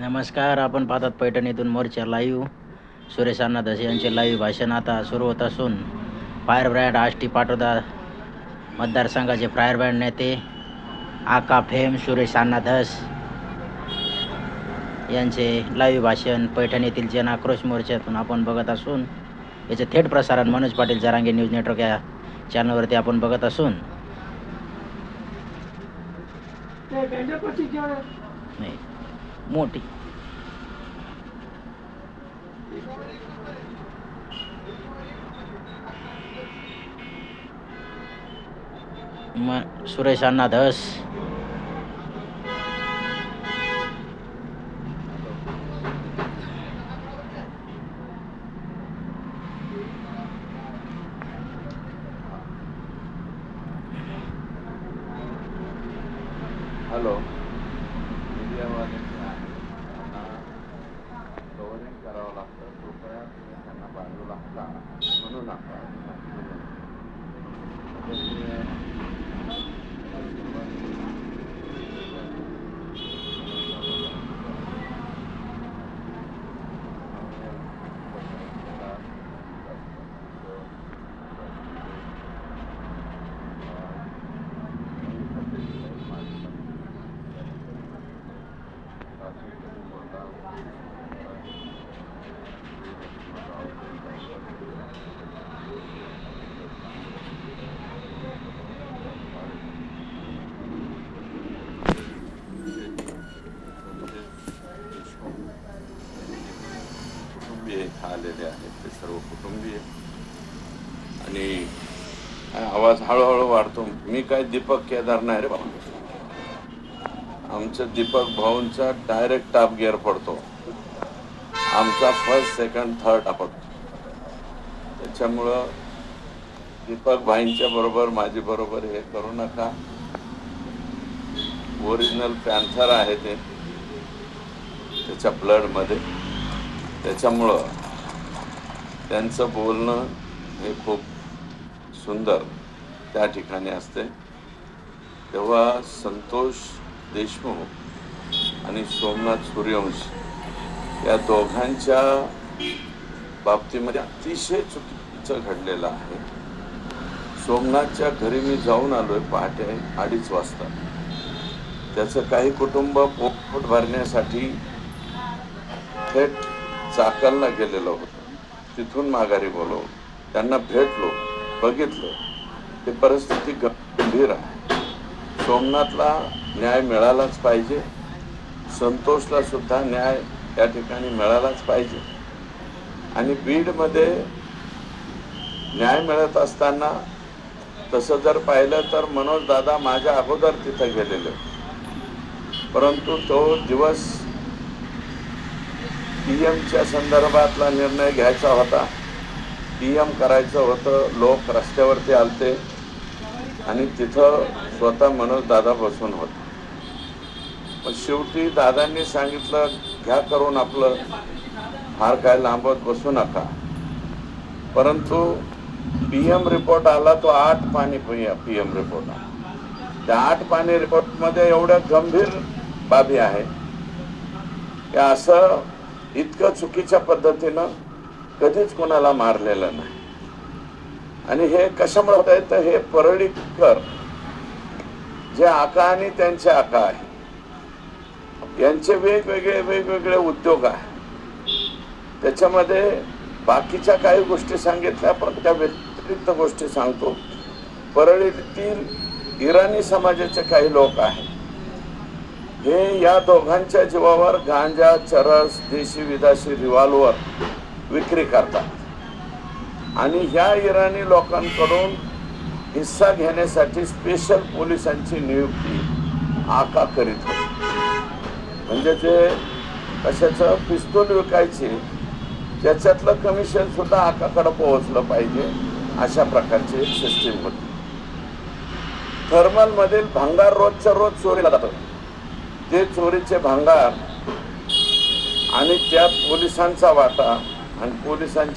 नमस्कार. आपण पाहतात पैठणीतून मोर्चा लाईव्ह. सुरेश अण्णा धस यांचे लाईव्ह भाषण आता सुरू होत असून फायर ब्रँड आष्टी पाटोदा मतदारसंघाचे फायर ब्रँड नेते आका फेम सुरेश अण्णा धस यांचे लाईव्ह भाषण पैठणीतील जन आक्रोश मोर्चातून आपण बघत असून याचे थेट प्रसारण मनोज पाटील जरांगे न्यूज नेटवर्क या चॅनलवरती आपण बघत असून नाही मोठी सुरेश अण्णा धस हॅलो मीडियावाले त्यांना कव्हरिंग करावं लागतं. कृपया तुम्ही त्यांना बाजूला हटा म्हणू नका. कुटुंबीय आलेले आहेत, ते सर्व कुटुंबीय. आणि आवाज हळूहळू वाढतो. मी काय दीपक केदार नाही रे बाबा. आमचं दीपक भाऊंचा डायरेक्ट टॉप गिअर पडतो, आमचा फर्स्ट सेकंड थर्ड टापतो. त्याच्यामुळं दीपक भाईंच्या बरोबर माझी बरोबर हे करू नका. ओरिजिनल पॅन्थर आहे ते त्याच्या ब्लडमध्ये. त्याच्यामुळं त्यांचं बोलणं हे खूप सुंदर त्या ठिकाणी असते. तेव्हा संतोष देशमुख आणि सोमनाथ सूर्यवंशी या दोघांच्या बाबतीमध्ये अतिशय चुकीचं घडलेलं आहे. सोमनाथच्या घरी मी जाऊन आलोय पहाटे 2:30 वाजता. त्याचं काही कुटुंब पोट भरण्यासाठी थेट चाकणला गेलेलं होतं. तिथून माघारी बोलवून त्यांना भेटलो, बघितलं. ती परिस्थिती गंभीर आहे. सोमनाथला न्याय मिळालाच पाहिजे, संतोषला सुद्धा न्याय या ठिकाणी मिळालाच पाहिजे. आणि बीडमध्ये न्याय मिळत असताना तसं जर पाहिलं तर मनोज दादा माझ्या अगोदर तिथं गेलेले, परंतु तो दिवस पीएमच्या संदर्भातला निर्णय घ्यायचा होता. पीएम करायचं होतं. लोक रस्त्यावरती आलते आणि तिथं स्वतः मनोज दादा बसून होते. पण शेवटी दादांनी सांगितलं घ्या करून आपलं, फार काय लांबत बसू नका. परंतु पीएम रिपोर्ट आला तो 8 पानी पीएम रिपोर्ट आला. त्या 8 पानी रिपोर्टमध्ये एवढ्या गंभीर बाबी आहे की असं इतकं चुकीच्या पद्धतीनं कधीच कोणाला मारलेलं नाही. आणि हे कशामुळे होत आहे तर हे परळीकर जे आका आणि त्यांचे आका आहे यांचे वेगवेगळे उद्योग आहे. त्याच्यामध्ये बाकीच्या काही गोष्टी सांगितल्या, पण त्या व्यतिरिक्त गोष्टी सांगतो. परळीतील इराणी समाजाचे काही लोक आहेत, हे या दोघांच्या जीवावर गांजा, चरस, देशी विदेशी रिव्हॉल्वर विक्री करतात. आणि ह्या इराणी लोकांकडून हिस्सा घेण्यासाठी स्पेशल पोलिसांची नियुक्ती आका करीत होते. म्हणजे जे कशाचं पिस्तूल विकायचे त्याच्यातलं कमिशन सुद्धा आकाकडे पोहोचलं पाहिजे, अशा प्रकारची एक सिस्टीम होती. थर्मलमधील भांगार रोजच्या रोज चोरीला जातं. ते चोरीचे भांगार आणि त्यात पोलिसांचा वाटा आणि पोलिसांच्या